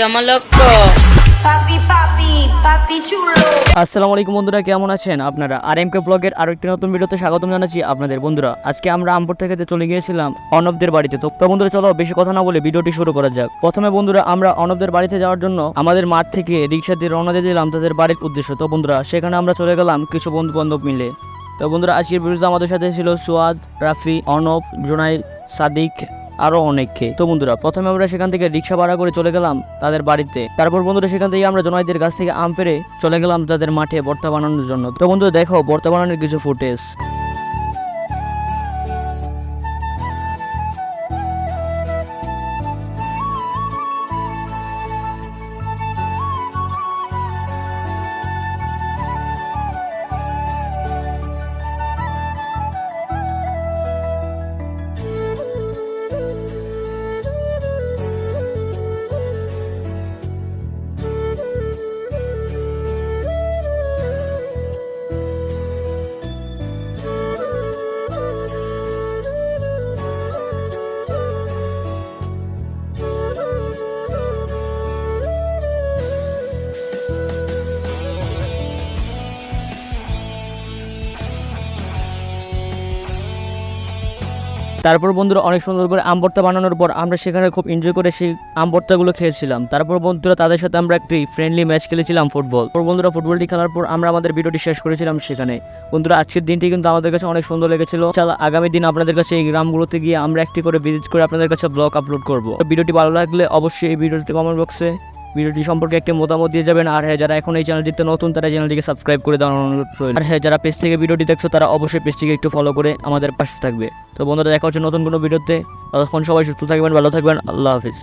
Dama loco. Papi, papi, papi chulo. আসসালামু আলাইকুম বন্ধুরা, কেমন আছেন আপনারা? আরএমকে ব্লগের আরো একটি নতুন ভিডিওতে স্বাগতম জানাচ্ছি আপনাদের। বন্ধুরা, আজকে আমরা আমপুর থেকে চলে গিয়েছিলাম অনবদের বাড়িতে। তো বন্ধুরা, চলো বেশি কথা না বলে ভিডিওটি শুরু করা যাক। প্রথমে বন্ধুরা, আমরা অনবদের বাড়িতে যাওয়ার জন্য আমাদের মাঠ থেকে রিক্সা দিয়ে রওনা দিয়ে দিলাম তাদের বাড়ির উদ্দেশ্য। তো বন্ধুরা, সেখানে আমরা চলে গেলাম কিছু বন্ধু বান্ধব মিলে। তো বন্ধুরা, আজকের ভিডিওতে আমাদের সাথে ছিল সুয়াদ, রাফি, অনব, জুনাইদ, সাদিক, আরো অনেককে। তো বন্ধুরা, প্রথমে আমরা সেখান থেকে রিক্সা ভাড়া করে চলে গেলাম তাদের বাড়িতে। তারপর বন্ধুরা, সেখান থেকে আমরা জুনাইদের গাছ থেকে আম পেড়ে চলে গেলাম তাদের মাঠে ভর্তা বানানোর জন্য। তো বন্ধুরা, দেখো ভর্তা বানানোর কিছু ফুটেজ। তারপর বন্ধুরা, অনেক সুন্দর করে আম ভর্তা বানানোর পর আমরা সেখানে খুব এনজয় করে সেই আম ভর্তাগুলো খেয়েছিলাম। তারপর বন্ধুরা, তাদের সাথে আমরা একটি ফ্রেন্ডলি ম্যাচ খেলেছিলাম ফুটবল। বন্ধুরা, ফুটবলটি খেলার পর আমরা আমাদের ভিডিওটি শেষ করেছিলাম সেখানে। বন্ধুরা, আজকের দিনটি কিন্তু আমাদের কাছে অনেক সুন্দর লেগেছিল। আগামী দিন আপনাদের কাছে এই গ্রামগুলোতে গিয়ে আমরা একটি করে ভিজিট করে আপনাদের কাছে ব্লগ আপলোড করব। ভিডিওটি ভালো লাগলে অবশ্যই এই ভিডিওটি কমেন্ট বক্সে ভিডিওটি সম্পর্কে একটি মতামত দিয়ে যাবেন। আর হ্যাঁ, যারা এখন এই চ্যানেলটিতে নতুন তারা চ্যানেলটিকে সাবস্ক্রাইব করে দেওয়ার অনুরোধ রইল। আর হ্যাঁ, যারা পেজ থেকে ভিডিওটি দেখছো তারা অবশ্যই পেজটিকে একটু ফলো করে আমাদের পাশে থাকবে। তো বন্ধুরা, দেখা হচ্ছে নতুন কোনো ভিডিওতে। ততক্ষণ সবাই সুস্থ থাকবেন, ভালো থাকবেন। আল্লাহ হাফিজ।